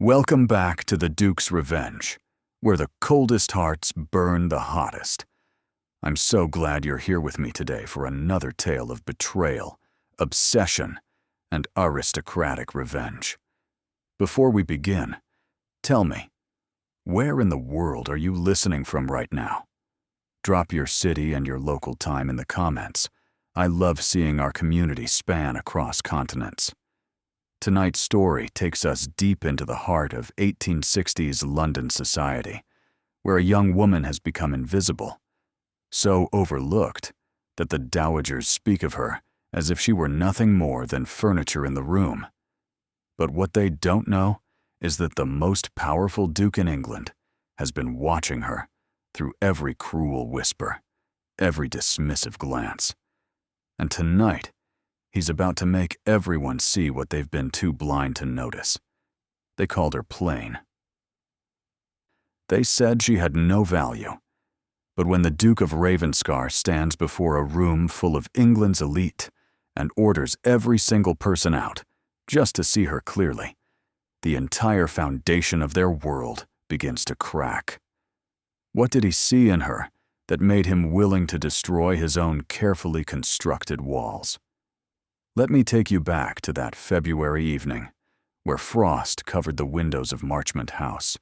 Welcome back to the Duke's Revenge, where the coldest hearts burn the hottest. I'm so glad you're here with me today for another tale of betrayal, obsession, and aristocratic revenge. Before we begin, tell me, where in the world are you listening from right now? Drop your city and your local time in the comments. I love seeing our community span across continents. Tonight's story takes us deep into the heart of 1860s London society, where a young woman has become invisible, so overlooked that the Dowagers speak of her as if she were nothing more than furniture in the room. But what they don't know is that the most powerful duke in England has been watching her through every cruel whisper, every dismissive glance. And tonight, he's about to make everyone see what they've been too blind to notice. They called her plain. They said she had no value. But when the Duke of Ravenscar stands before a room full of England's elite and orders every single person out just to see her clearly, the entire foundation of their world begins to crack. What did he see in her that made him willing to destroy his own carefully constructed walls? Let me take you back to that February evening, where frost covered the windows of Marchmont House,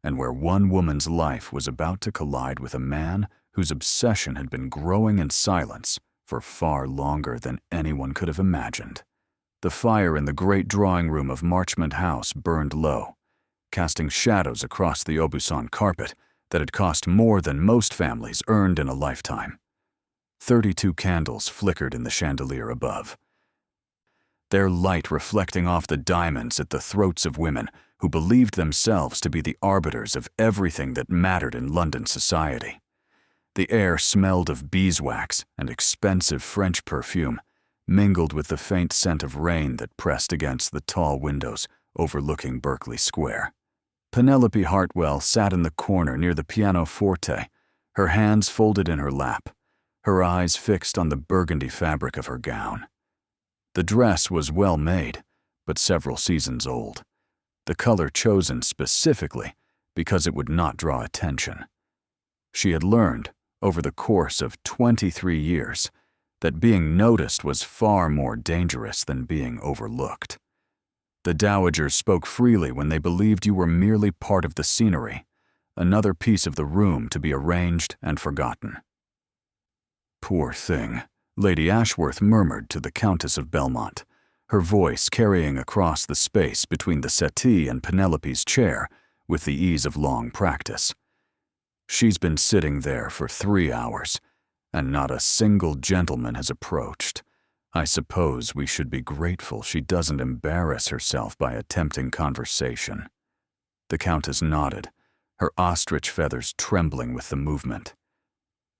and where one woman's life was about to collide with a man whose obsession had been growing in silence for far longer than anyone could have imagined. The fire in the great drawing room of Marchmont House burned low, casting shadows across the Aubusson carpet that had cost more than most families earned in a lifetime. 32 candles flickered in the chandelier above, their light reflecting off the diamonds at the throats of women who believed themselves to be the arbiters of everything that mattered in London society. The air smelled of beeswax and expensive French perfume, mingled with the faint scent of rain that pressed against the tall windows overlooking Berkeley Square. Penelope Hartwell sat in the corner near the pianoforte, her hands folded in her lap, her eyes fixed on the burgundy fabric of her gown. The dress was well made, but several seasons old, the color chosen specifically because it would not draw attention. She had learned, over the course of 23 years, that being noticed was far more dangerous than being overlooked. The Dowagers spoke freely when they believed you were merely part of the scenery, another piece of the room to be arranged and forgotten. Poor thing, Lady Ashworth murmured to the Countess of Belmont, her voice carrying across the space between the settee and Penelope's chair with the ease of long practice. She's been sitting there for 3 hours, and not a single gentleman has approached. I suppose we should be grateful she doesn't embarrass herself by attempting conversation. The Countess nodded, her ostrich feathers trembling with the movement.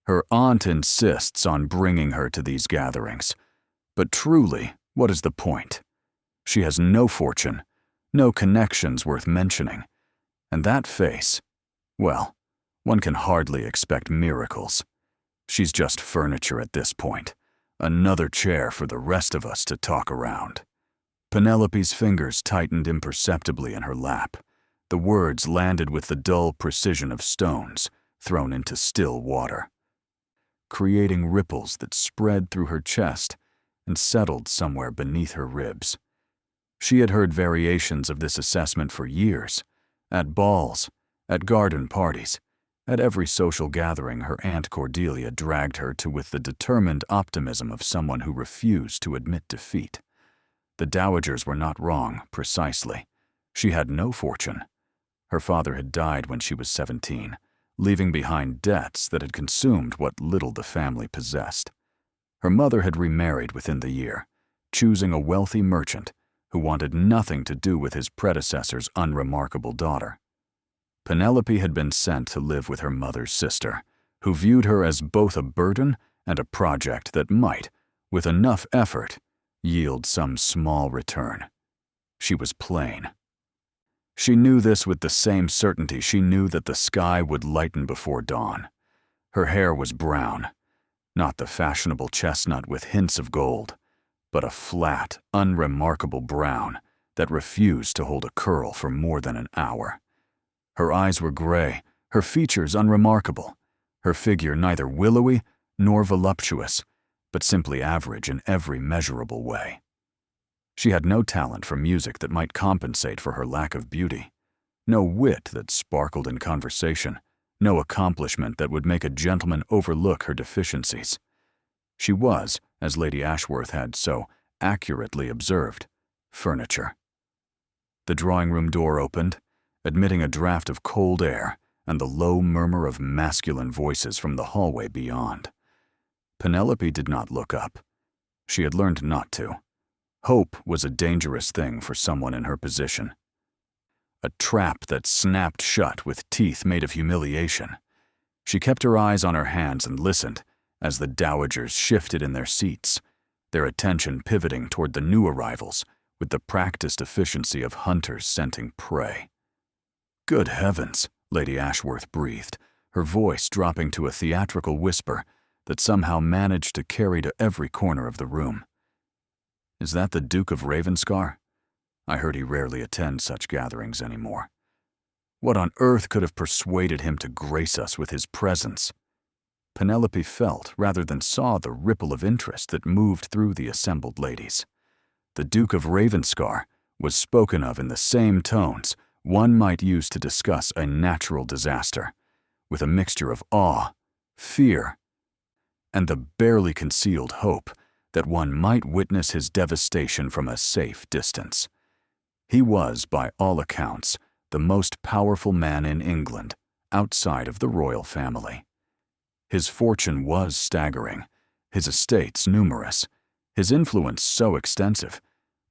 Her aunt insists on bringing her to these gatherings, but truly, what is the point? She has no fortune, no connections worth mentioning, and that face, well, one can hardly expect miracles. She's just furniture at this point, another chair for the rest of us to talk around. Penelope's fingers tightened imperceptibly in her lap. The words landed with the dull precision of stones thrown into still water, creating ripples that spread through her chest and settled somewhere beneath her ribs. She had heard variations of this assessment for years, at balls, at garden parties, at every social gathering her Aunt Cordelia dragged her to with the determined optimism of someone who refused to admit defeat. The Dowagers were not wrong, precisely. She had no fortune. Her father had died when she was 17, leaving behind debts that had consumed what little the family possessed. Her mother had remarried within the year, choosing a wealthy merchant who wanted nothing to do with his predecessor's unremarkable daughter. Penelope had been sent to live with her mother's sister, who viewed her as both a burden and a project that might, with enough effort, yield some small return. She was plain. She knew this with the same certainty she knew that the sky would lighten before dawn. Her hair was brown, not the fashionable chestnut with hints of gold, but a flat, unremarkable brown that refused to hold a curl for more than an hour. Her eyes were gray, her features unremarkable, her figure neither willowy nor voluptuous, but simply average in every measurable way. She had no talent for music that might compensate for her lack of beauty, no wit that sparkled in conversation, no accomplishment that would make a gentleman overlook her deficiencies. She was, as Lady Ashworth had so accurately observed, furniture. The drawing-room door opened, admitting a draught of cold air and the low murmur of masculine voices from the hallway beyond. Penelope did not look up. She had learned not to. Hope was a dangerous thing for someone in her position. A trap that snapped shut with teeth made of humiliation. She kept her eyes on her hands and listened as the Dowagers shifted in their seats, their attention pivoting toward the new arrivals with the practiced efficiency of hunters scenting prey. "Good heavens," Lady Ashworth breathed, her voice dropping to a theatrical whisper that somehow managed to carry to every corner of the room. "Is that the Duke of Ravenscar? I heard he rarely attends such gatherings anymore. What on earth could have persuaded him to grace us with his presence?" Penelope felt rather than saw the ripple of interest that moved through the assembled ladies. The Duke of Ravenscar was spoken of in the same tones one might use to discuss a natural disaster, with a mixture of awe, fear, and the barely concealed hope that one might witness his devastation from a safe distance. He was, by all accounts, the most powerful man in England, outside of the royal family. His fortune was staggering, his estates numerous, his influence so extensive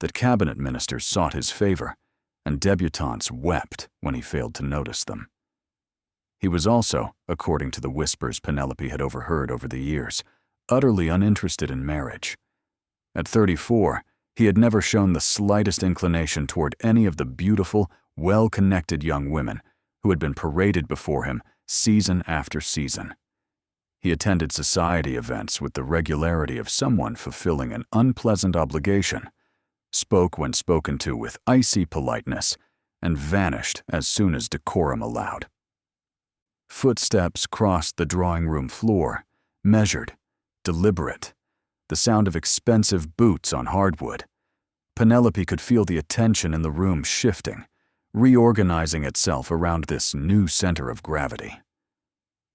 that cabinet ministers sought his favor, and debutantes wept when he failed to notice them. He was also, according to the whispers Penelope had overheard over the years, utterly uninterested in marriage. At 34, he had never shown the slightest inclination toward any of the beautiful, well-connected young women who had been paraded before him season after season. He attended society events with the regularity of someone fulfilling an unpleasant obligation, spoke when spoken to with icy politeness, and vanished as soon as decorum allowed. Footsteps crossed the drawing-room floor, measured, deliberate, the sound of expensive boots on hardwood. Penelope could feel the attention in the room shifting, reorganizing itself around this new center of gravity.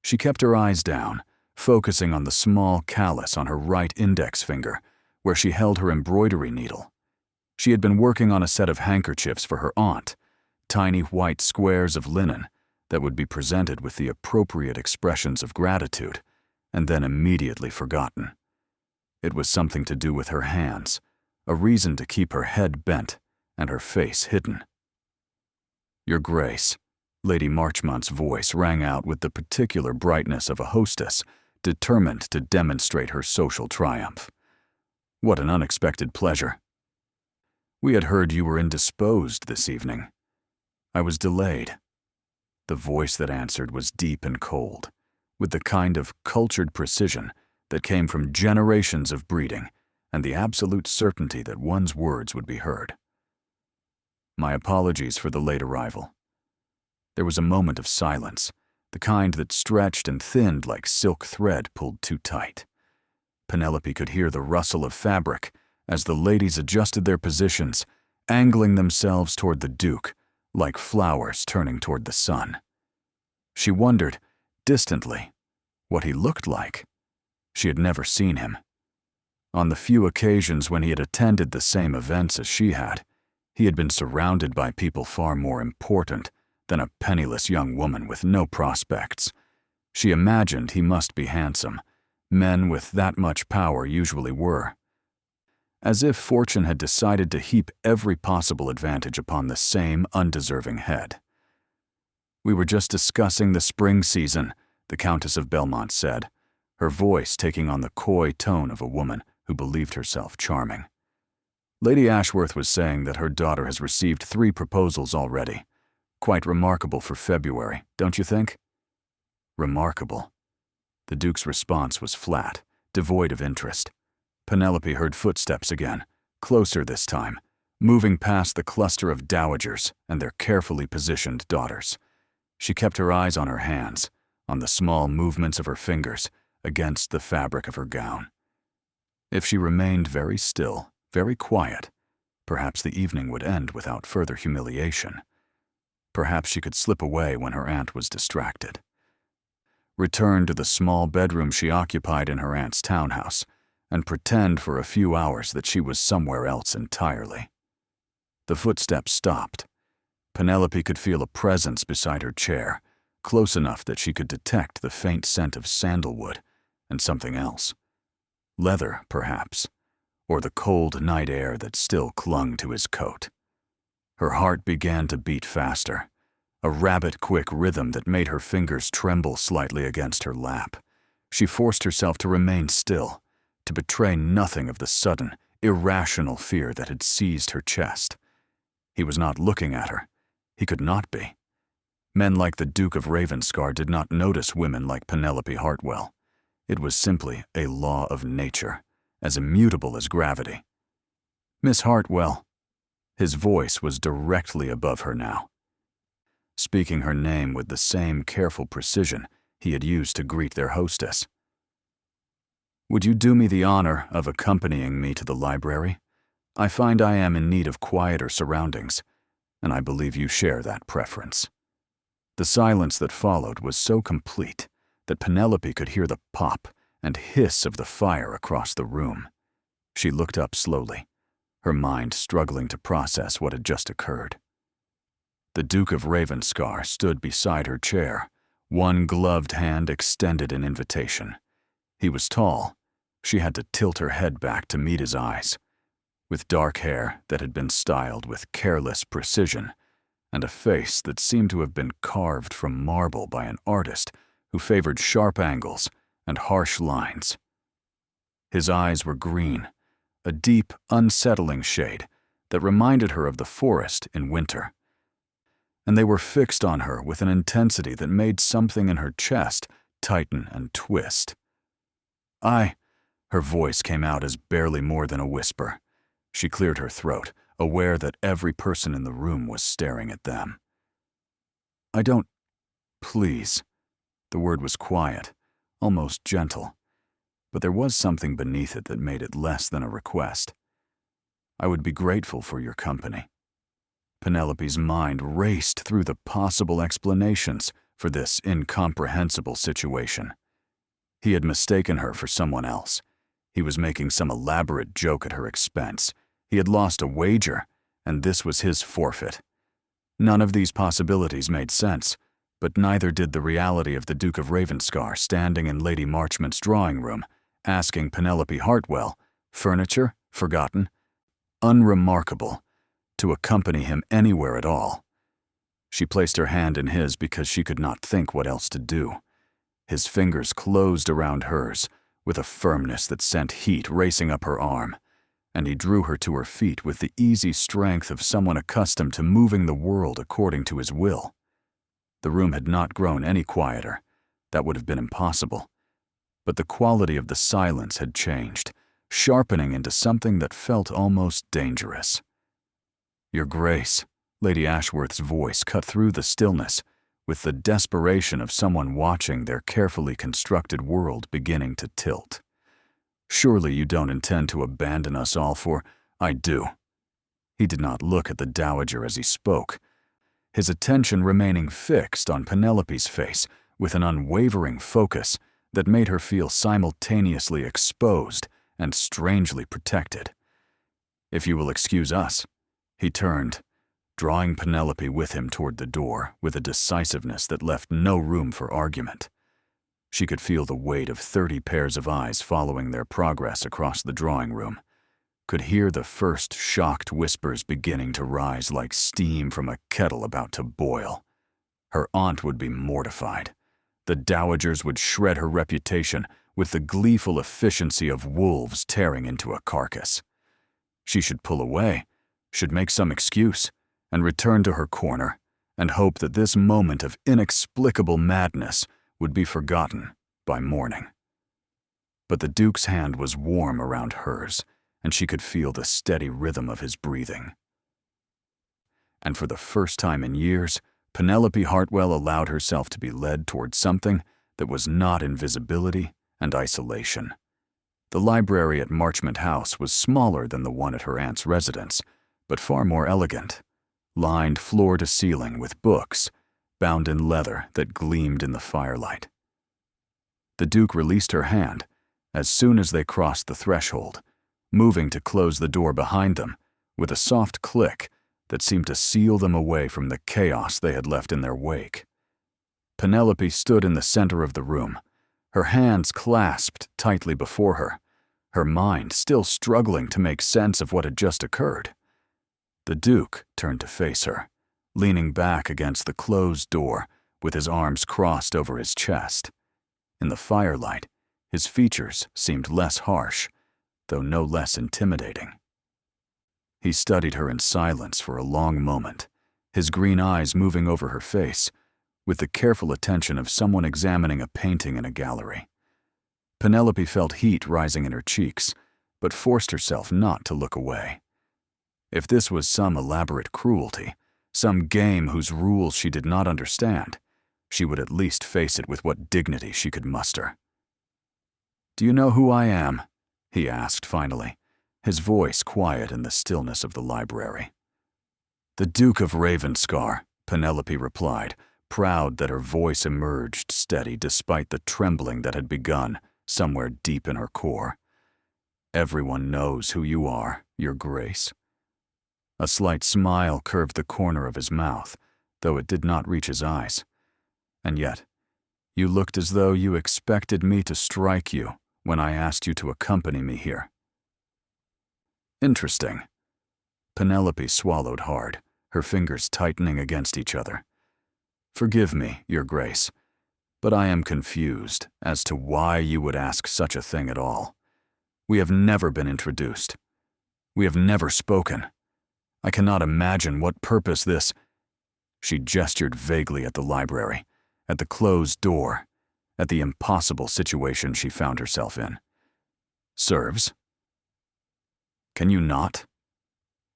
She kept her eyes down, focusing on the small callus on her right index finger, where she held her embroidery needle. She had been working on a set of handkerchiefs for her aunt, tiny white squares of linen that would be presented with the appropriate expressions of gratitude, and then immediately forgotten. It was something to do with her hands, a reason to keep her head bent and her face hidden. "Your Grace," Lady Marchmont's voice rang out with the particular brightness of a hostess determined to demonstrate her social triumph. "What an unexpected pleasure. We had heard you were indisposed this evening. I was delayed." The voice that answered was deep and cold, with the kind of cultured precision that came from generations of breeding and the absolute certainty that one's words would be heard. "My apologies for the late arrival." There was a moment of silence, the kind that stretched and thinned like silk thread pulled too tight. Penelope could hear the rustle of fabric as the ladies adjusted their positions, angling themselves toward the Duke, like flowers turning toward the sun. She wondered, distantly, what he looked like. She had never seen him. On the few occasions when he had attended the same events as she had, he had been surrounded by people far more important than a penniless young woman with no prospects. She imagined he must be handsome. Men with that much power usually were. As if fortune had decided to heap every possible advantage upon the same undeserving head. "We were just discussing the spring season," the Countess of Belmont said, her voice taking on the coy tone of a woman who believed herself charming. "Lady Ashworth was saying that her daughter has received 3 proposals already. Quite remarkable for February, don't you think?" Remarkable. The Duke's response was flat, devoid of interest. Penelope heard footsteps again, closer this time, moving past the cluster of dowagers and their carefully positioned daughters. She kept her eyes on her hands, on the small movements of her fingers against the fabric of her gown. If she remained very still, very quiet, perhaps the evening would end without further humiliation. Perhaps she could slip away when her aunt was distracted. Return to the small bedroom she occupied in her aunt's townhouse, and pretend for a few hours that she was somewhere else entirely. The footsteps stopped. Penelope could feel a presence beside her chair, close enough that she could detect the faint scent of sandalwood and something else. Leather, perhaps, or the cold night air that still clung to his coat. Her heart began to beat faster, a rabbit-quick rhythm that made her fingers tremble slightly against her lap. She forced herself to remain still, to betray nothing of the sudden, irrational fear that had seized her chest. He was not looking at her. He could not be. Men like the Duke of Ravenscar did not notice women like Penelope Hartwell. It was simply a law of nature, as immutable as gravity. "Miss Hartwell." His voice was directly above her now, speaking her name with the same careful precision he had used to greet their hostess. "Would you do me the honor of accompanying me to the library? I find I am in need of quieter surroundings, and I believe you share that preference." The silence that followed was so complete that Penelope could hear the pop and hiss of the fire across the room. She looked up slowly, her mind struggling to process what had just occurred. The Duke of Ravenscar stood beside her chair, one gloved hand extended in invitation. He was tall. She had to tilt her head back to meet his eyes. With dark hair that had been styled with careless precision, and a face that seemed to have been carved from marble by an artist who favored sharp angles and harsh lines. His eyes were green, a deep, unsettling shade that reminded her of the forest in winter. And they were fixed on her with an intensity that made something in her chest tighten and twist. Her voice came out as barely more than a whisper. She cleared her throat, aware that every person in the room was staring at them. "I don't... Please." The word was quiet, almost gentle, but there was something beneath it that made it less than a request. "I would be grateful for your company." Penelope's mind raced through the possible explanations for this incomprehensible situation. He had mistaken her for someone else. He was making some elaborate joke at her expense. He had lost a wager, and this was his forfeit. None of these possibilities made sense, but neither did the reality of the Duke of Ravenscar standing in Lady Marchmont's drawing room, asking Penelope Hartwell, furniture, forgotten, unremarkable, to accompany him anywhere at all. She placed her hand in his because she could not think what else to do. His fingers closed around hers with a firmness that sent heat racing up her arm, and he drew her to her feet with the easy strength of someone accustomed to moving the world according to his will. The room had not grown any quieter. That would have been impossible. But the quality of the silence had changed, sharpening into something that felt almost dangerous. "Your Grace," Lady Ashworth's voice cut through the stillness with the desperation of someone watching their carefully constructed world beginning to tilt. "Surely you don't intend to abandon us all for—" "I do." He did not look at the dowager as he spoke, his attention remaining fixed on Penelope's face with an unwavering focus that made her feel simultaneously exposed and strangely protected. "If you will excuse us." He turned, drawing Penelope with him toward the door with a decisiveness that left no room for argument. She could feel the weight of 30 pairs of eyes following their progress across the drawing room, could hear the first shocked whispers beginning to rise like steam from a kettle about to boil. Her aunt would be mortified. The dowagers would shred her reputation with the gleeful efficiency of wolves tearing into a carcass. She should pull away, should make some excuse, and return to her corner, and hope that this moment of inexplicable madness would be forgotten by morning. But the Duke's hand was warm around hers, and she could feel the steady rhythm of his breathing. and for the first time in years, Penelope Hartwell allowed herself to be led toward something that was not invisibility and isolation. The library at Marchmont House was smaller than the one at her aunt's residence, but far more elegant, lined floor to ceiling with books, bound in leather that gleamed in the firelight. The Duke released her hand as soon as they crossed the threshold, moving to close the door behind them with a soft click that seemed to seal them away from the chaos they had left in their wake. Penelope stood in the center of the room, her hands clasped tightly before her mind still struggling to make sense of what had just occurred. The Duke turned to face her, leaning back against the closed door with his arms crossed over his chest. In the firelight, his features seemed less harsh, though no less intimidating. He studied her in silence for a long moment, his green eyes moving over her face, with the careful attention of someone examining a painting in a gallery. Penelope felt heat rising in her cheeks, but forced herself not to look away. If this was some elaborate cruelty, some game whose rules she did not understand, she would at least face it with what dignity she could muster. "Do you know who I am?" he asked finally, his voice quiet in the stillness of the library. "The Duke of Ravenscar," Penelope replied, proud that her voice emerged steady despite the trembling that had begun somewhere deep in her core. "Everyone knows who you are, Your Grace." A slight smile curved the corner of his mouth, though it did not reach his eyes. "And yet, you looked as though you expected me to strike you when I asked you to accompany me here." "Interesting." Penelope swallowed hard, her fingers tightening against each other. "Forgive me, Your Grace, but I am confused as to why you would ask such a thing at all. We have never been introduced. We have never spoken. I cannot imagine what purpose this—" She gestured vaguely at the library, at the closed door, at the impossible situation she found herself in. "Serves? Can you not?"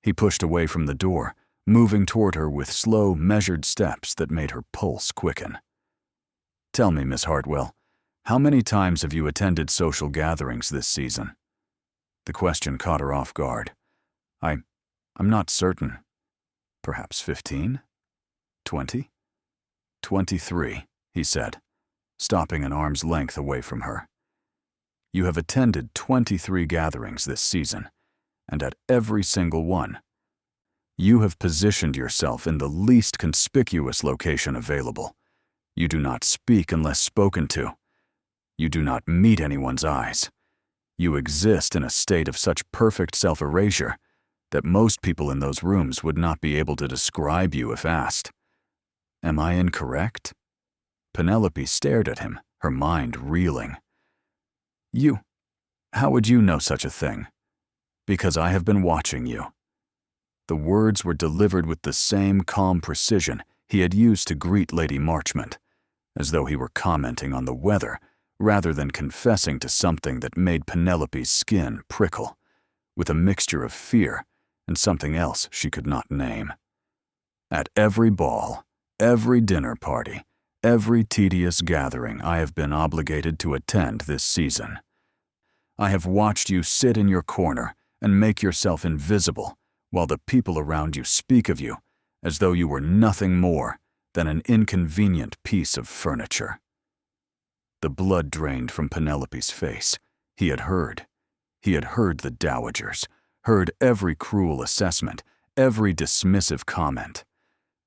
He pushed away from the door, moving toward her with slow, measured steps that made her pulse quicken. "Tell me, Miss Hartwell, how many times have you attended social gatherings this season?" The question caught her off guard. I'm not certain. Perhaps 15? 20? 23, he said, stopping an arm's length away from her. "You have attended 23 gatherings this season, and at every single one, you have positioned yourself in the least conspicuous location available. You do not speak unless spoken to. You do not meet anyone's eyes. You exist in a state of such perfect self-erasure that most people in those rooms would not be able to describe you if asked. Am I incorrect?" Penelope stared at him, her mind reeling. How would you know such a thing?" "Because I have been watching you." The words were delivered with the same calm precision he had used to greet Lady Marchmont, as though he were commenting on the weather rather than confessing to something that made Penelope's skin prickle, with a mixture of fear and something else she could not name. "At every ball, every dinner party, every tedious gathering I have been obligated to attend this season, I have watched you sit in your corner and make yourself invisible while the people around you speak of you as though you were nothing more than an inconvenient piece of furniture." The blood drained from Penelope's face. He had heard. He had heard the Dowagers, heard every cruel assessment, every dismissive comment.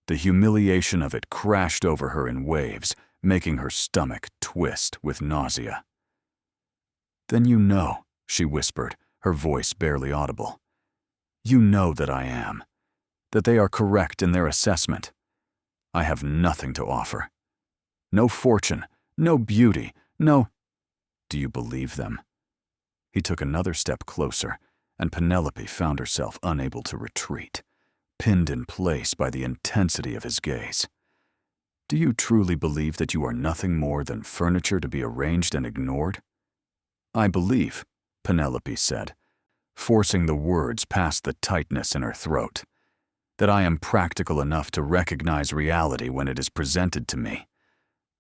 The humiliation of it crashed over her in waves, making her stomach twist with nausea. "Then you know," she whispered, her voice barely audible. "You know that I am, that they are correct in their assessment. I have nothing to offer. No fortune, no beauty, no—" "Do you believe them?" He took another step closer, and Penelope found herself unable to retreat, pinned in place by the intensity of his gaze. "Do you truly believe that you are nothing more than furniture to be arranged and ignored?" "I believe," Penelope said, forcing the words past the tightness in her throat, that I am practical enough to recognize reality when it is presented to me.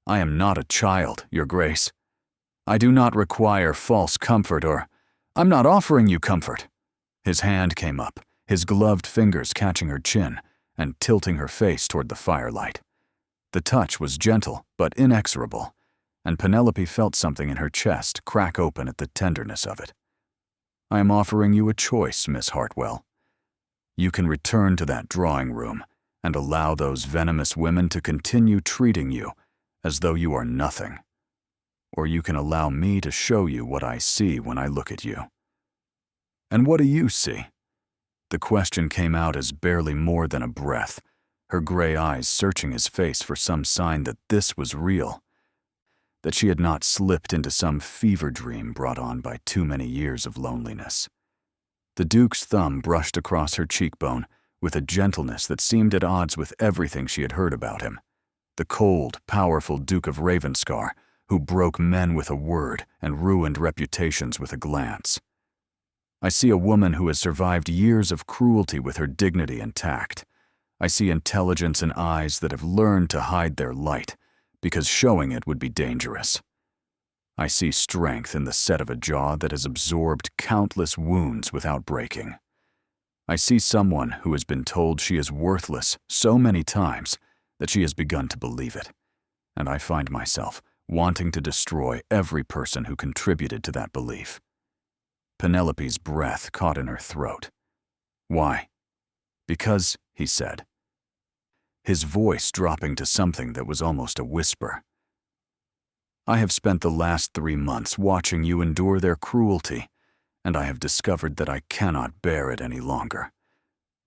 I am not a child, Your Grace. I do not require false comfort, or I'm not offering you comfort." His hand came up, his gloved fingers catching her chin and tilting her face toward the firelight. The touch was gentle but inexorable, and Penelope felt something in her chest crack open at the tenderness of it. "I am offering you a choice, Miss Hartwell. You can return to that drawing room and allow those venomous women to continue treating you as though you are nothing. Or you can allow me to show you what I see when I look at you." "And what do you see?" The question came out as barely more than a breath, her gray eyes searching his face for some sign that this was real, that she had not slipped into some fever dream brought on by too many years of loneliness. The Duke's thumb brushed across her cheekbone with a gentleness that seemed at odds with everything she had heard about him. The cold, powerful Duke of Ravenscar, who broke men with a word and ruined reputations with a glance. "I see a woman who has survived years of cruelty with her dignity and tact. I see intelligence in eyes that have learned to hide their light, because showing it would be dangerous. I see strength in the set of a jaw that has absorbed countless wounds without breaking. I see someone who has been told she is worthless so many times that she has begun to believe it, and I find myself wanting to destroy every person who contributed to that belief." Penelope's breath caught in her throat. "Why?" "Because," he said, his voice dropping to something that was almost a whisper, "I have spent the last 3 months watching you endure their cruelty, and I have discovered that I cannot bear it any longer.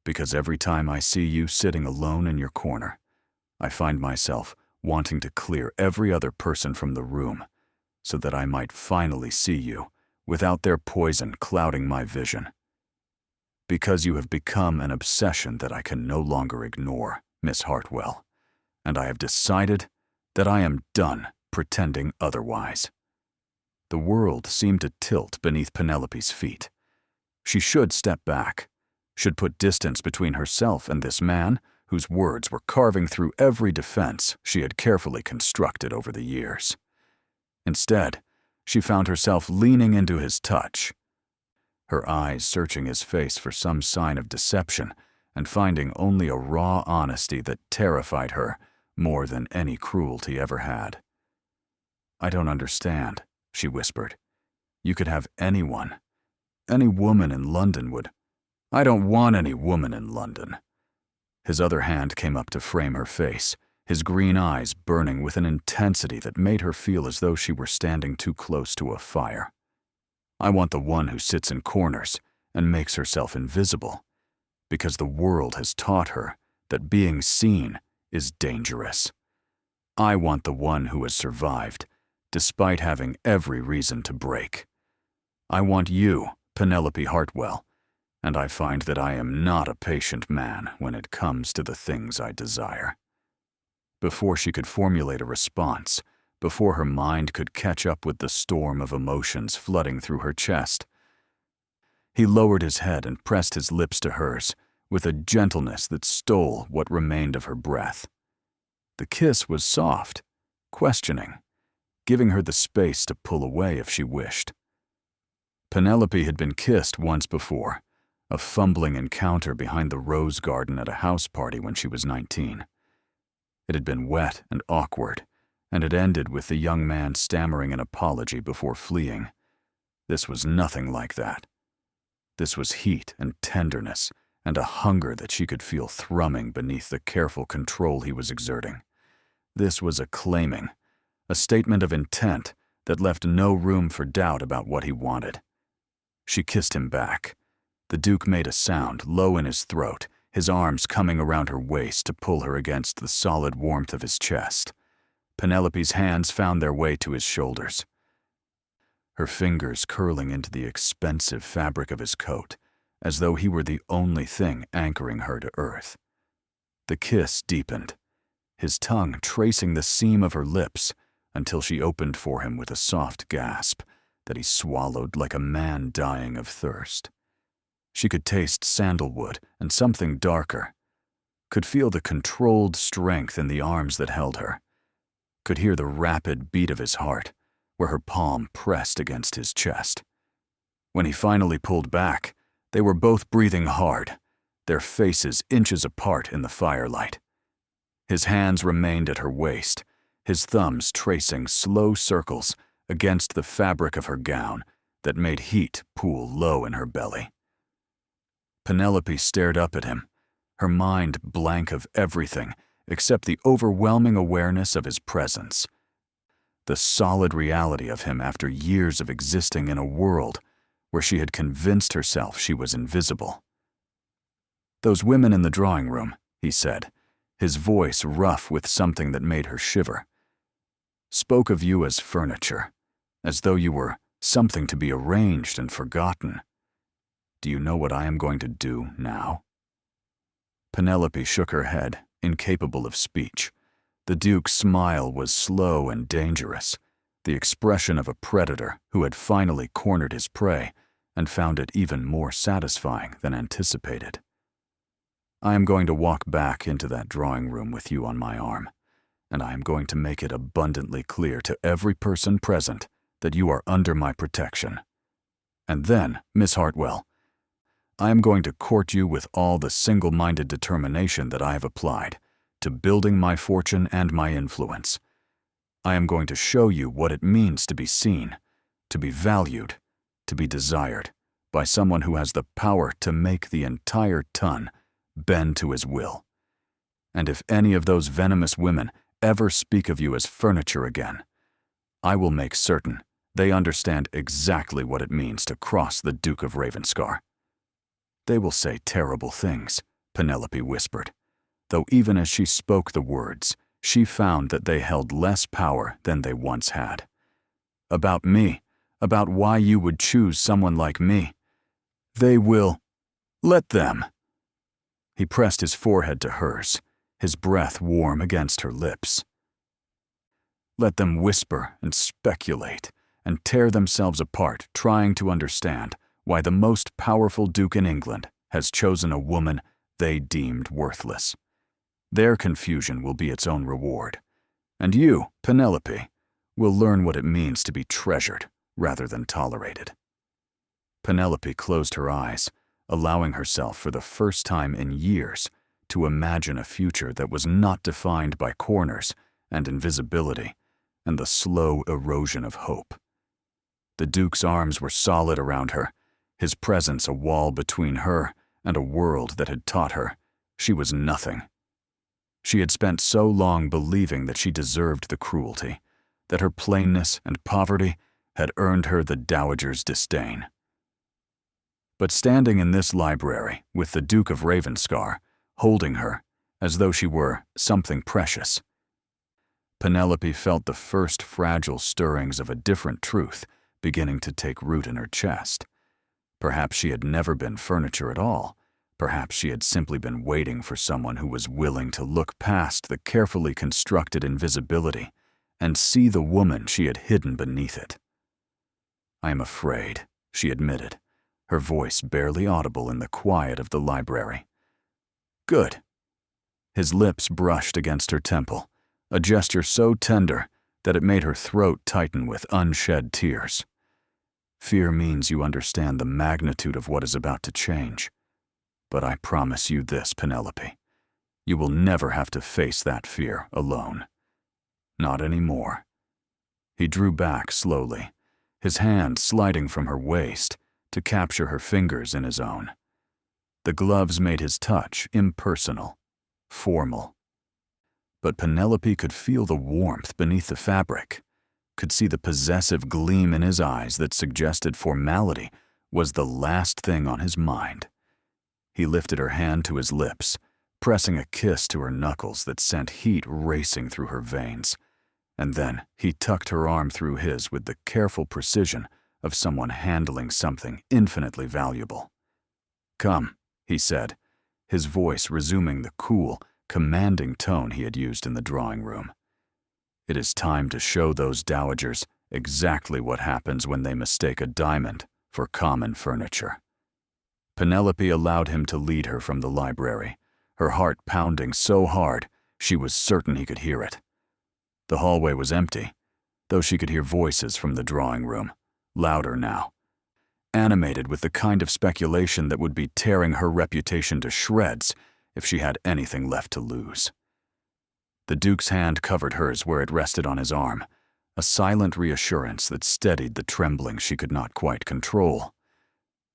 Because every time I see you sitting alone in your corner, I find myself wanting to clear every other person from the room, so that I might finally see you without their poison clouding my vision. Because you have become an obsession that I can no longer ignore, Miss Hartwell, and I have decided that I am done pretending otherwise." The world seemed to tilt beneath Penelope's feet. She should step back, should put distance between herself and this man whose words were carving through every defense she had carefully constructed over the years. Instead, she found herself leaning into his touch, her eyes searching his face for some sign of deception and finding only a raw honesty that terrified her more than any cruelty ever had. "I don't understand," she whispered. "You could have anyone. Any woman in London would—" "I don't want any woman in London." His other hand came up to frame her face, his green eyes burning with an intensity that made her feel as though she were standing too close to a fire. "I want the one who sits in corners and makes herself invisible, because the world has taught her that being seen is dangerous. I want the one who has survived, despite having every reason to break. I want you, Penelope Hartwell, and I find that I am not a patient man when it comes to the things I desire." Before she could formulate a response, before her mind could catch up with the storm of emotions flooding through her chest, he lowered his head and pressed his lips to hers with a gentleness that stole what remained of her breath. The kiss was soft, questioning, giving her the space to pull away if she wished. Penelope had been kissed once before, a fumbling encounter behind the rose garden at a house party when she was 19. It had been wet and awkward, and it ended with the young man stammering an apology before fleeing. This was nothing like that. This was heat and tenderness and a hunger that she could feel thrumming beneath the careful control he was exerting. This was a claiming, a statement of intent that left no room for doubt about what he wanted. She kissed him back. The Duke made a sound low in his throat, his arms coming around her waist to pull her against the solid warmth of his chest. Penelope's hands found their way to his shoulders, her fingers curling into the expensive fabric of his coat, as though he were the only thing anchoring her to earth. The kiss deepened, his tongue tracing the seam of her lips until she opened for him with a soft gasp that he swallowed like a man dying of thirst. She could taste sandalwood and something darker, could feel the controlled strength in the arms that held her, could hear the rapid beat of his heart where her palm pressed against his chest. When he finally pulled back, they were both breathing hard, their faces inches apart in the firelight. His hands remained at her waist, his thumbs tracing slow circles against the fabric of her gown that made heat pool low in her belly. Penelope stared up at him, her mind blank of everything except the overwhelming awareness of his presence, the solid reality of him after years of existing in a world where she had convinced herself she was invisible. "Those women in the drawing room," he said, his voice rough with something that made her shiver, "spoke of you as furniture, as though you were something to be arranged and forgotten. Do you know what I am going to do now?" Penelope shook her head, incapable of speech. The Duke's smile was slow and dangerous, the expression of a predator who had finally cornered his prey and found it even more satisfying than anticipated. "I am going to walk back into that drawing room with you on my arm, and I am going to make it abundantly clear to every person present that you are under my protection. And then, Miss Hartwell, I am going to court you with all the single-minded determination that I have applied to building my fortune and my influence. I am going to show you what it means to be seen, to be valued, to be desired by someone who has the power to make the entire ton bend to his will. And if any of those venomous women ever speak of you as furniture again, I will make certain they understand exactly what it means to cross the Duke of Ravenscar." "They will say terrible things," Penelope whispered, though even as she spoke the words, she found that they held less power than they once had. "About me, about why you would choose someone like me. They will. Let them." He pressed his forehead to hers, his breath warm against her lips. "Let them whisper and speculate and tear themselves apart trying to understand why the most powerful duke in England has chosen a woman they deemed worthless. Their confusion will be its own reward, and you, Penelope, will learn what it means to be treasured rather than tolerated." Penelope closed her eyes, allowing herself for the first time in years to imagine a future that was not defined by corners and invisibility and the slow erosion of hope. The Duke's arms were solid around her, his presence a wall between her and a world that had taught her she was nothing. She had spent so long believing that she deserved the cruelty, that her plainness and poverty had earned her the Dowagers' disdain. But standing in this library with the Duke of Ravenscar, holding her as though she were something precious, Penelope felt the first fragile stirrings of a different truth beginning to take root in her chest. Perhaps she had never been furniture at all. Perhaps she had simply been waiting for someone who was willing to look past the carefully constructed invisibility and see the woman she had hidden beneath it. "I am afraid," she admitted, her voice barely audible in the quiet of the library. "Good." His lips brushed against her temple, a gesture so tender that it made her throat tighten with unshed tears. "Fear means you understand the magnitude of what is about to change. But I promise you this, Penelope. You will never have to face that fear alone. Not anymore." He drew back slowly, his hand sliding from her waist to capture her fingers in his own. The gloves made his touch impersonal, formal. But Penelope could feel the warmth beneath the fabric, could see the possessive gleam in his eyes that suggested formality was the last thing on his mind. He lifted her hand to his lips, pressing a kiss to her knuckles that sent heat racing through her veins, and then he tucked her arm through his with the careful precision of someone handling something infinitely valuable. "Come," he said, his voice resuming the cool, commanding tone he had used in the drawing room. "It is time to show those dowagers exactly what happens when they mistake a diamond for common furniture." Penelope allowed him to lead her from the library, her heart pounding so hard she was certain he could hear it. The hallway was empty, though she could hear voices from the drawing room, louder now, animated with the kind of speculation that would be tearing her reputation to shreds if she had anything left to lose. The Duke's hand covered hers where it rested on his arm, a silent reassurance that steadied the trembling she could not quite control.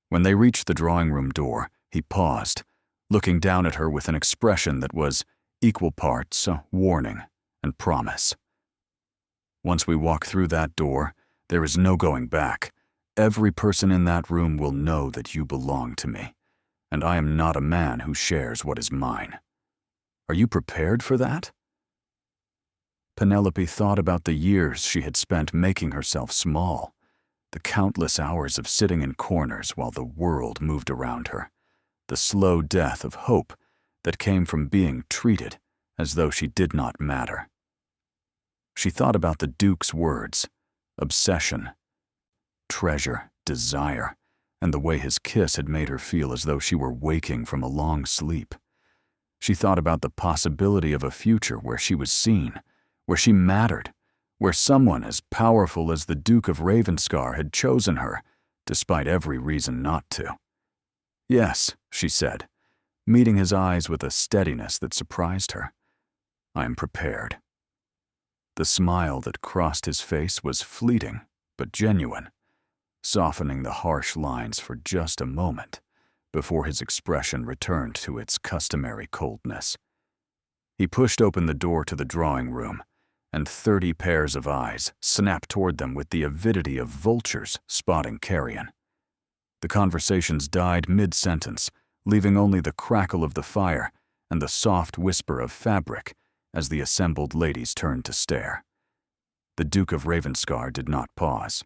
When they reached the drawing room door, he paused, looking down at her with an expression that was equal parts warning and promise. Once we walk through that door, there is no going back. Every person in that room will know that you belong to me, and I am not a man who shares what is mine. Are you prepared for that? Penelope thought about the years she had spent making herself small, the countless hours of sitting in corners while the world moved around her, the slow death of hope that came from being treated as though she did not matter. She thought about the Duke's words, obsession, treasure, desire, and the way his kiss had made her feel as though she were waking from a long sleep. She thought about the possibility of a future where she was seen, where she mattered, where someone as powerful as the Duke of Ravenscar had chosen her, despite every reason not to. Yes, she said, meeting his eyes with a steadiness that surprised her. I am prepared. The smile that crossed his face was fleeting, but genuine, softening the harsh lines for just a moment before his expression returned to its customary coldness. He pushed open the door to the drawing room, and 30 pairs of eyes snapped toward them with the avidity of vultures spotting carrion. The conversations died mid-sentence, leaving only the crackle of the fire and the soft whisper of fabric as the assembled ladies turned to stare. The Duke of Ravenscar did not pause.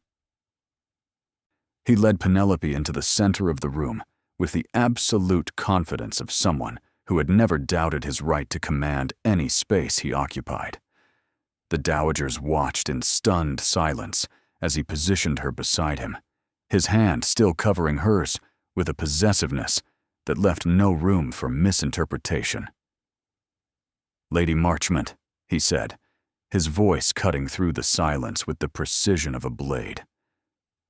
He led Penelope into the center of the room with the absolute confidence of someone who had never doubted his right to command any space he occupied. The Dowagers watched in stunned silence as he positioned her beside him, his hand still covering hers with a possessiveness that left no room for misinterpretation. Lady Marchmont, he said, his voice cutting through the silence with the precision of a blade.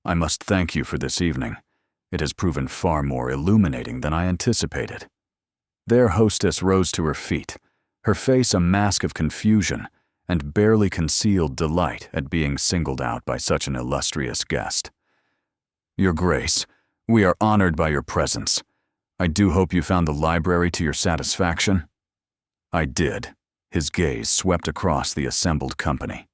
I must thank you for this evening. It has proven far more illuminating than I anticipated. Their hostess rose to her feet, her face a mask of confusion and barely concealed delight at being singled out by such an illustrious guest. Your Grace, we are honored by your presence. I do hope you found the library to your satisfaction. I did. His gaze swept across the assembled company,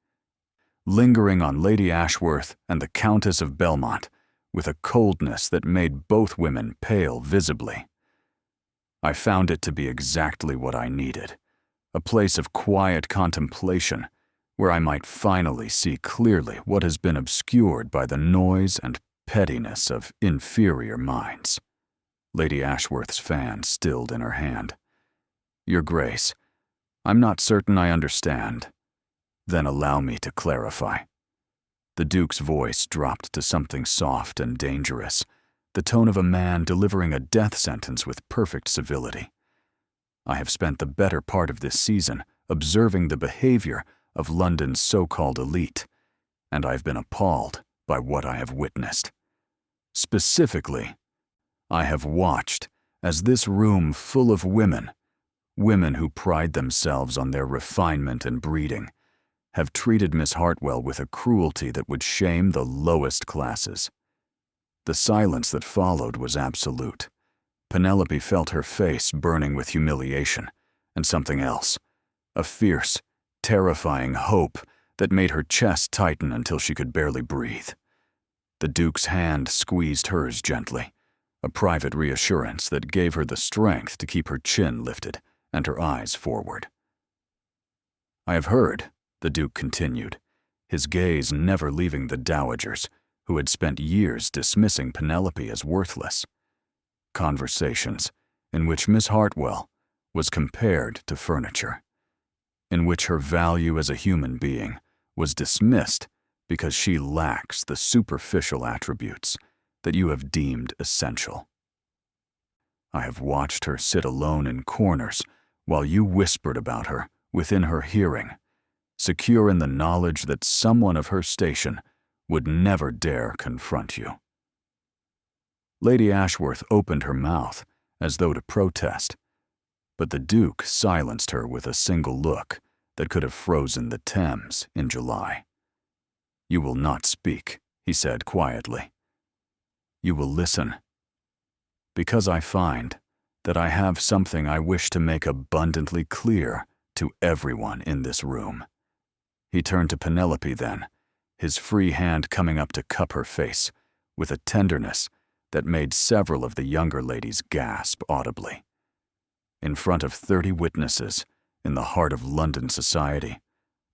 lingering on Lady Ashworth and the Countess of Belmont with a coldness that made both women pale visibly. I found it to be exactly what I needed, a place of quiet contemplation where I might finally see clearly what has been obscured by the noise and pettiness of inferior minds. Lady Ashworth's fan stilled in her hand. Your Grace, I'm not certain I understand. Then allow me to clarify. The Duke's voice dropped to something soft and dangerous, the tone of a man delivering a death sentence with perfect civility. I have spent the better part of this season observing the behavior of London's so-called elite, and I've been appalled by what I have witnessed. Specifically, I have watched as this room full of women who pride themselves on their refinement and breeding, have treated Miss Hartwell with a cruelty that would shame the lowest classes. The silence that followed was absolute. Penelope felt her face burning with humiliation and something else, a fierce, terrifying hope that made her chest tighten until she could barely breathe. The Duke's hand squeezed hers gently, a private reassurance that gave her the strength to keep her chin lifted and her eyes forward. I have heard, the Duke continued, his gaze never leaving the Dowagers, who had spent years dismissing Penelope as worthless. Conversations in which Miss Hartwell was compared to furniture, in which her value as a human being was dismissed because she lacks the superficial attributes that you have deemed essential. I have watched her sit alone in corners while you whispered about her within her hearing, secure in the knowledge that someone of her station would never dare confront you." Lady Ashworth opened her mouth as though to protest, but the Duke silenced her with a single look that could have frozen the Thames in July. "You will not speak," he said quietly. "You will listen. Because I find that I have something I wish to make abundantly clear to everyone in this room." He turned to Penelope then, his free hand coming up to cup her face with a tenderness that made several of the younger ladies gasp audibly. In front of 30 witnesses, in the heart of London society,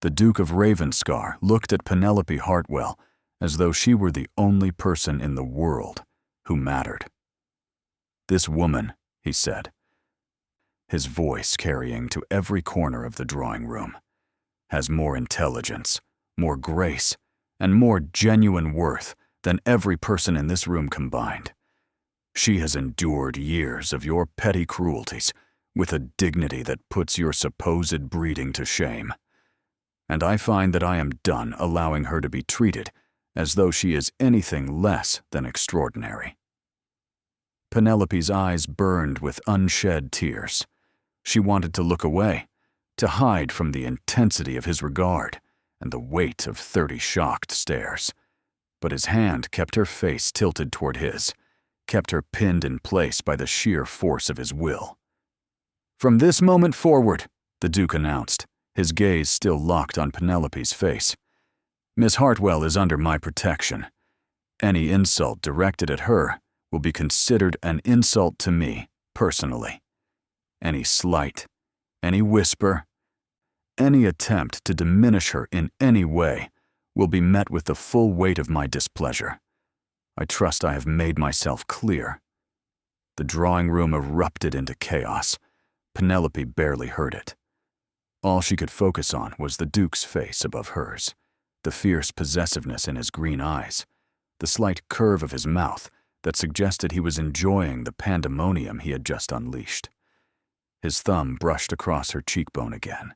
the Duke of Ravenscar looked at Penelope Hartwell as though she were the only person in the world who mattered. "This woman," he said, his voice carrying to every corner of the drawing room, "has more intelligence, more grace, and more genuine worth than every person in this room combined. She has endured years of your petty cruelties with a dignity that puts your supposed breeding to shame. And I find that I am done allowing her to be treated as though she is anything less than extraordinary." Penelope's eyes burned with unshed tears. She wanted to look away, to hide from the intensity of his regard and the weight of 30 shocked stares. But his hand kept her face tilted toward his, kept her pinned in place by the sheer force of his will. "From this moment forward," the Duke announced, his gaze still locked on Penelope's face, "Miss Hartwell is under my protection. Any insult directed at her will be considered an insult to me, personally. Any slight, any whisper, any attempt to diminish her in any way will be met with the full weight of my displeasure. I trust I have made myself clear." The drawing room erupted into chaos. Penelope barely heard it. All she could focus on was the Duke's face above hers, the fierce possessiveness in his green eyes, the slight curve of his mouth that suggested he was enjoying the pandemonium he had just unleashed. His thumb brushed across her cheekbone again,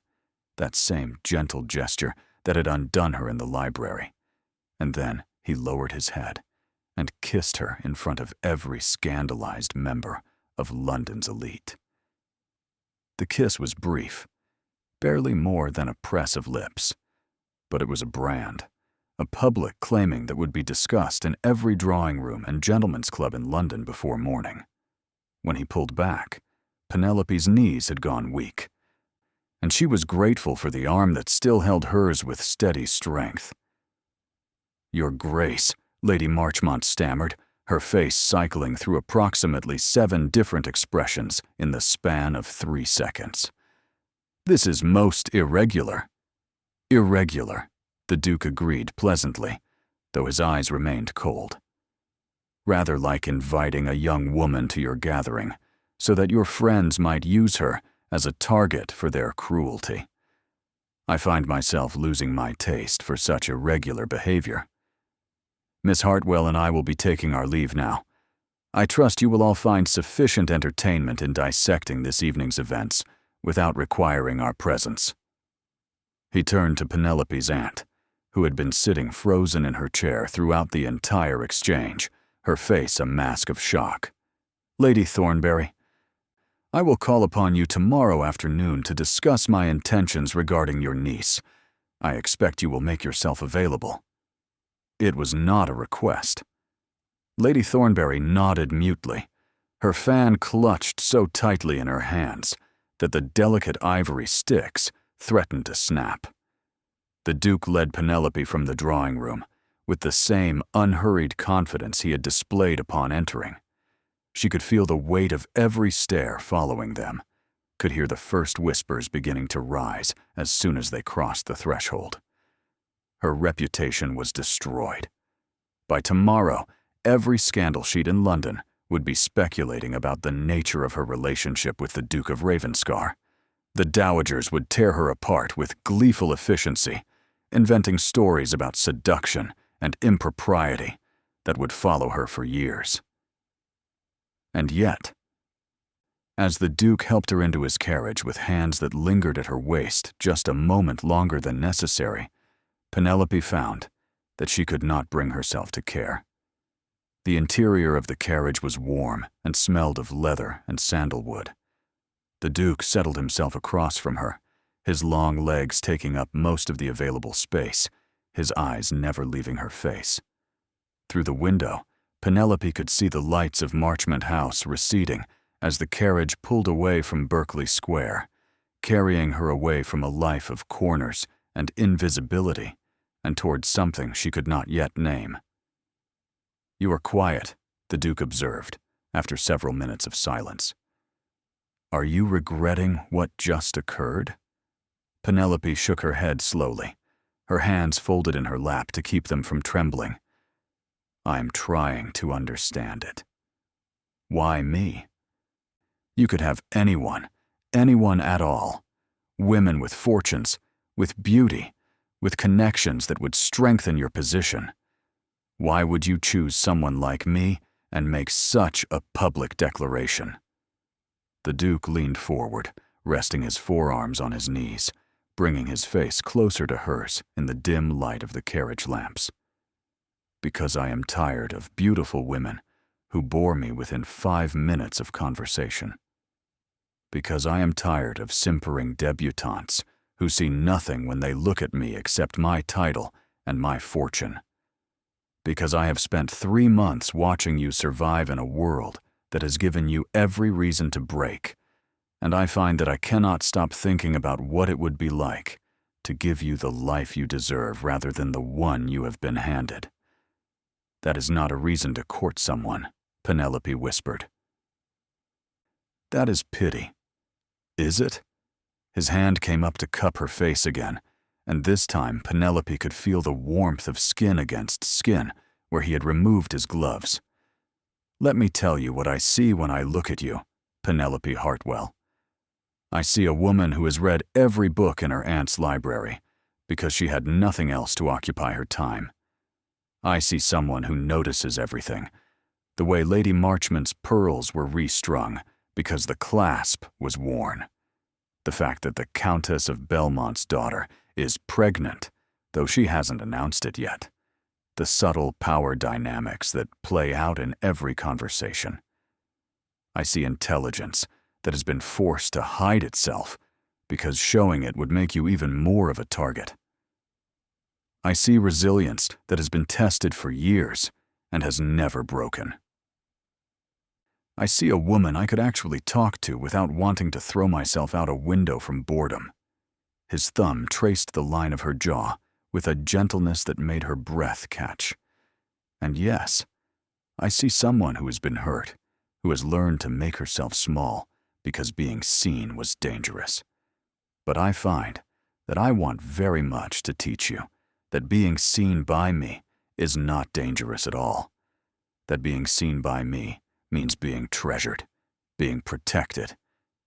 that same gentle gesture that had undone her in the library, and then he lowered his head and kissed her in front of every scandalized member of London's elite. The kiss was brief, barely more than a press of lips, but it was a brand, a public claiming that would be discussed in every drawing room and gentlemen's club in London before morning. When he pulled back, Penelope's knees had gone weak, and she was grateful for the arm that still held hers with steady strength. "Your Grace," Lady Marchmont stammered, her face cycling through approximately 7 different expressions in the span of 3 seconds. "This is most irregular." "Irregular," the Duke agreed pleasantly, though his eyes remained cold. "Rather like inviting a young woman to your gathering, so that your friends might use her as a target for their cruelty. I find myself losing my taste for such irregular behavior. Miss Hartwell and I will be taking our leave now. I trust you will all find sufficient entertainment in dissecting this evening's events without requiring our presence." He turned to Penelope's aunt, who had been sitting frozen in her chair throughout the entire exchange, her face a mask of shock. "Lady Thornbury, I will call upon you tomorrow afternoon to discuss my intentions regarding your niece. I expect you will make yourself available." It was not a request. Lady Thornbury nodded mutely, her fan clutched so tightly in her hands that the delicate ivory sticks threatened to snap. The Duke led Penelope from the drawing room with the same unhurried confidence he had displayed upon entering. She could feel the weight of every stare following them, could hear the first whispers beginning to rise as soon as they crossed the threshold. Her reputation was destroyed. By tomorrow, every scandal sheet in London would be speculating about the nature of her relationship with the Duke of Ravenscar. The Dowagers would tear her apart with gleeful efficiency, inventing stories about seduction and impropriety that would follow her for years. And yet, As the Duke helped her into his carriage with hands that lingered at her waist just a moment longer than necessary, Penelope found that she could not bring herself to care. The interior of the carriage was warm and smelled of leather and sandalwood. The Duke settled himself across from her, his long legs taking up most of the available space, his eyes never leaving her face. Through the window, Penelope could see the lights of Marchmont House receding as the carriage pulled away from Berkeley Square, carrying her away from a life of corners and invisibility and towards something she could not yet name. "You are quiet," the Duke observed, after several minutes of silence. "Are you regretting what just occurred?" Penelope shook her head slowly, her hands folded in her lap to keep them from trembling. "I'm trying to understand it." "Why me?" "You could have anyone at all. Women with fortunes, with beauty, with connections that would strengthen your position. Why would you choose someone like me and make such a public declaration?" The Duke leaned forward, resting his forearms on his knees, bringing his face closer to hers in the dim light of the carriage lamps. "Because I am tired of beautiful women who bore me within 5 minutes of conversation. Because I am tired of simpering debutantes who see nothing when they look at me except my title and my fortune. Because I have spent 3 months watching you survive in a world that has given you every reason to break, and I find that I cannot stop thinking about what it would be like to give you the life you deserve rather than the one you have been handed." "That is not a reason to court someone," Penelope whispered. "That is pity." "Is it?" His hand came up to cup her face again, and this time Penelope could feel the warmth of skin against skin where he had removed his gloves. "Let me tell you what I see when I look at you, Penelope Hartwell. I see a woman who has read every book in her aunt's library because she had nothing else to occupy her time. I see someone who notices everything, the way Lady Marchmont's pearls were restrung because the clasp was worn. The fact that the Countess of Belmont's daughter is pregnant, though she hasn't announced it yet. The subtle power dynamics that play out in every conversation. I see intelligence that has been forced to hide itself because showing it would make you even more of a target. I see resilience that has been tested for years and has never broken. I see a woman I could actually talk to without wanting to throw myself out a window from boredom." His thumb traced the line of her jaw with a gentleness that made her breath catch. "And yes, I see someone who has been hurt, who has learned to make herself small because being seen was dangerous. But I find that I want very much to teach you that being seen by me is not dangerous at all. That being seen by me means being treasured, being protected,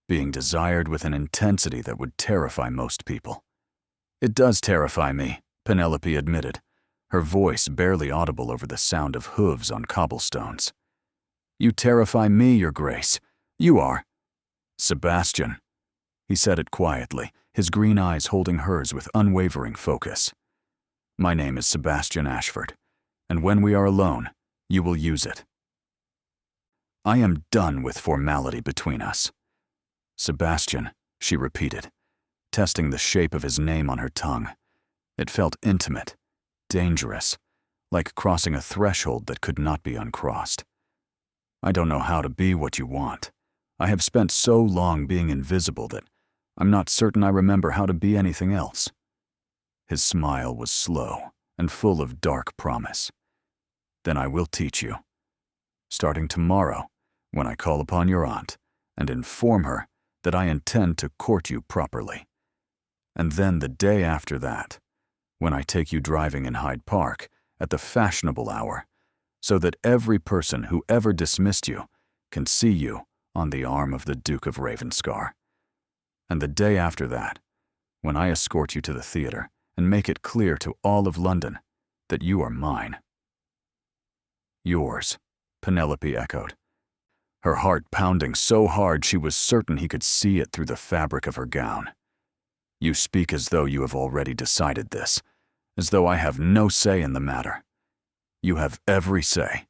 being desired with an intensity that would terrify most people." "It does terrify me," Penelope admitted, her voice barely audible over the sound of hooves on cobblestones. "You terrify me, Your Grace. You are." "Sebastian." He said it quietly, his green eyes holding hers with unwavering focus. "My name is Sebastian Ashford, and when we are alone, you will use it. I am done with formality between us." "Sebastian," she repeated, testing the shape of his name on her tongue. It felt intimate, dangerous, like crossing a threshold that could not be uncrossed. "I don't know how to be what you want. I have spent so long being invisible that I'm not certain I remember how to be anything else." His smile was slow and full of dark promise. "Then I will teach you. Starting tomorrow, when I call upon your aunt and inform her that I intend to court you properly. And then the day after that, when I take you driving in Hyde Park at the fashionable hour, so that every person who ever dismissed you can see you on the arm of the Duke of Ravenscar. And the day after that, when I escort you to the theater and make it clear to all of London that you are mine." "Yours," Penelope echoed. her heart pounding so hard she was certain he could see it through the fabric of her gown. "You speak as though you have already decided this, as though I have no say in the matter. You have every say."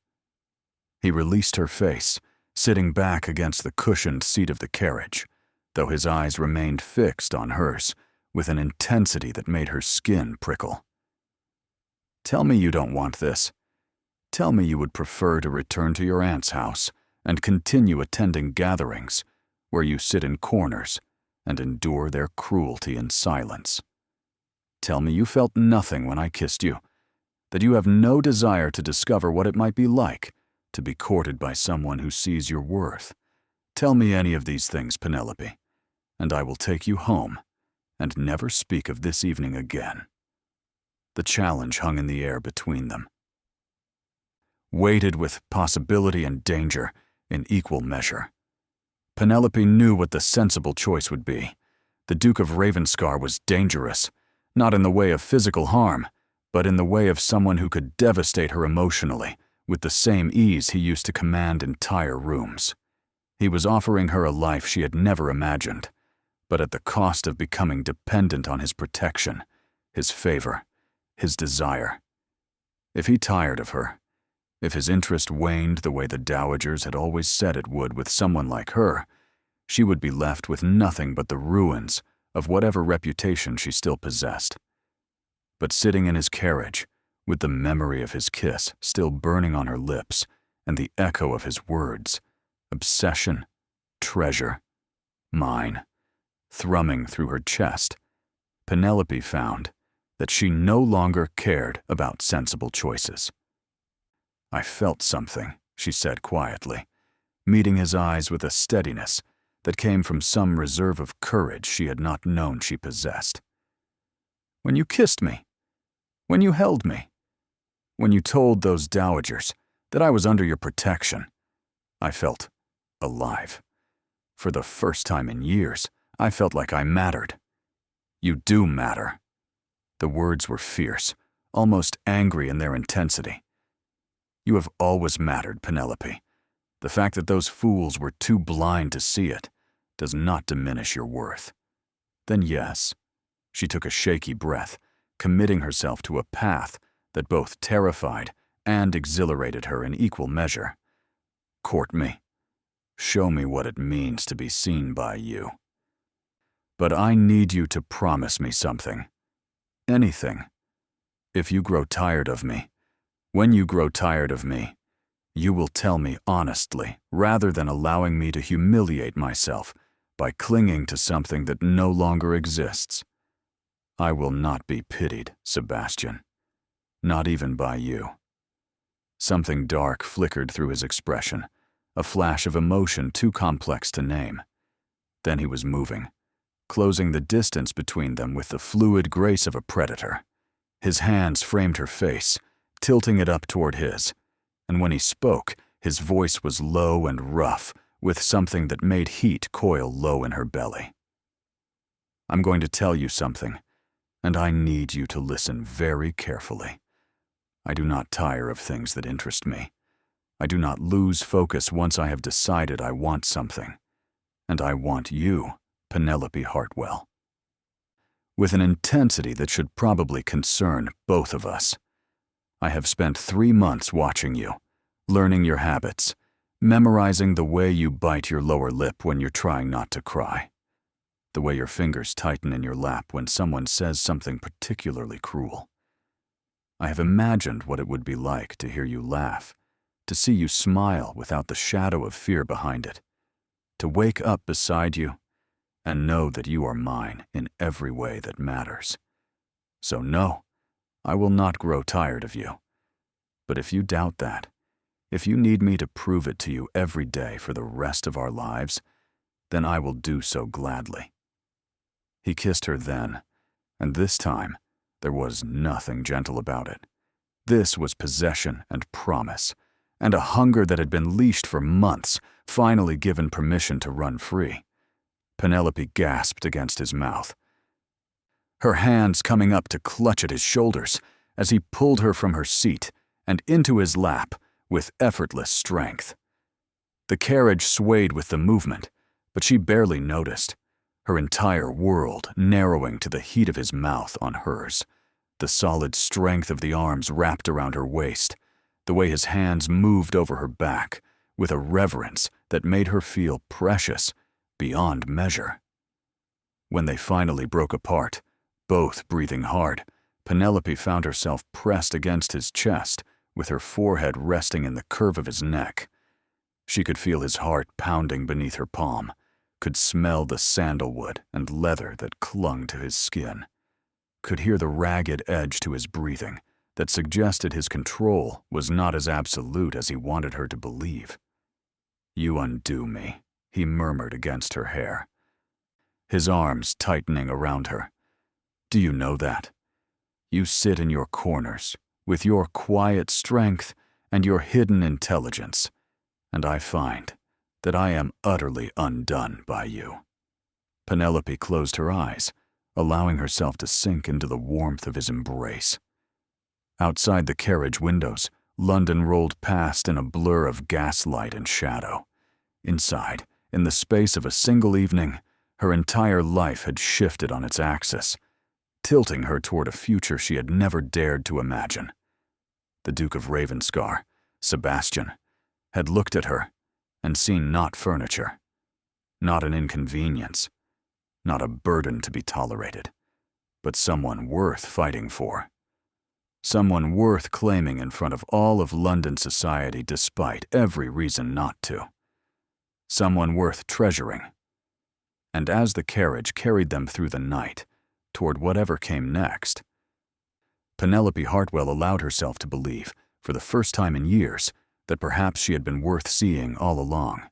He released her face, sitting back against the cushioned seat of the carriage, though his eyes remained fixed on hers with an intensity that made her skin prickle. "Tell me you don't want this. Tell me you would prefer to return to your aunt's house and continue attending gatherings where you sit in corners and endure their cruelty in silence. Tell me you felt nothing when I kissed you, that you have no desire to discover what it might be like to be courted by someone who sees your worth. Tell me any of these things, Penelope, and I will take you home and never speak of this evening again." The challenge hung in the air between them, weighted with possibility and danger in equal measure. Penelope knew what the sensible choice would be. The Duke of Ravenscar was dangerous, not in the way of physical harm, but in the way of someone who could devastate her emotionally with the same ease he used to command entire rooms. He was offering her a life she had never imagined, but at the cost of becoming dependent on his protection, his favor, his desire. If he tired of her, if his interest waned the way the Dowagers had always said it would with someone like her, she would be left with nothing but the ruins of whatever reputation she still possessed. But sitting in his carriage, with the memory of his kiss still burning on her lips and the echo of his words, obsession, treasure, mine, thrumming through her chest, Penelope found that she no longer cared about sensible choices. "I felt something," she said quietly, meeting his eyes with a steadiness that came from some reserve of courage she had not known she possessed. "When you kissed me, when you held me, when you told those Dowagers that I was under your protection, I felt alive. For the first time in years, I felt like I mattered. You do matter." The words were fierce, almost angry in their intensity. "You have always mattered, Penelope. The fact that those fools were too blind to see it does not diminish your worth." "Then yes." She took a shaky breath, committing herself to a path that both terrified and exhilarated her in equal measure. "Court me. Show me what it means to be seen by you. But I need you to promise me something. Anything. If you grow tired of me, when you grow tired of me, you will tell me honestly, rather than allowing me to humiliate myself by clinging to something that no longer exists. I will not be pitied, Sebastian. Not even by you." Something dark flickered through his expression, a flash of emotion too complex to name. Then he was moving, closing the distance between them with the fluid grace of a predator. His hands framed her face, tilting it up toward his, and when he spoke, his voice was low and rough, with something that made heat coil low in her belly. "I'm going to tell you something, and I need you to listen very carefully. I do not tire of things that interest me. I do not lose focus once I have decided I want something. And I want you, Penelope Hartwell. With an intensity that should probably concern both of us. I have spent 3 months watching you, learning your habits, memorizing the way you bite your lower lip when you're trying not to cry, the way your fingers tighten in your lap when someone says something particularly cruel. I have imagined what it would be like to hear you laugh, to see you smile without the shadow of fear behind it, to wake up beside you and know that you are mine in every way that matters. So no, I will not grow tired of you. But if you doubt that, if you need me to prove it to you every day for the rest of our lives, then I will do so gladly." He kissed her then, and this time there was nothing gentle about it. This was possession and promise, and a hunger that had been leashed for months, finally given permission to run free. Penelope gasped against his mouth, her hands coming up to clutch at his shoulders as he pulled her from her seat and into his lap with effortless strength. The carriage swayed with the movement, but she barely noticed, her entire world narrowing to the heat of his mouth on hers, the solid strength of the arms wrapped around her waist, the way his hands moved over her back with a reverence that made her feel precious beyond measure. When they finally broke apart, both breathing hard, Penelope found herself pressed against his chest with her forehead resting in the curve of his neck. She could feel his heart pounding beneath her palm, could smell the sandalwood and leather that clung to his skin, could hear the ragged edge to his breathing that suggested his control was not as absolute as he wanted her to believe. "You undo me," he murmured against her hair, his arms tightening around her. "Do you know that? You sit in your corners with your quiet strength and your hidden intelligence, and I find that I am utterly undone by you." Penelope closed her eyes, allowing herself to sink into the warmth of his embrace. Outside the carriage windows, London rolled past in a blur of gaslight and shadow. Inside, in the space of a single evening, her entire life had shifted on its axis, tilting her toward a future she had never dared to imagine. The Duke of Ravenscar, Sebastian, had looked at her and seen not furniture, not an inconvenience, not a burden to be tolerated, but someone worth fighting for. Someone worth claiming in front of all of London society despite every reason not to. Someone worth treasuring. And as the carriage carried them through the night, toward whatever came next, Penelope Hartwell allowed herself to believe, for the first time in years, that perhaps she had been worth seeing all along.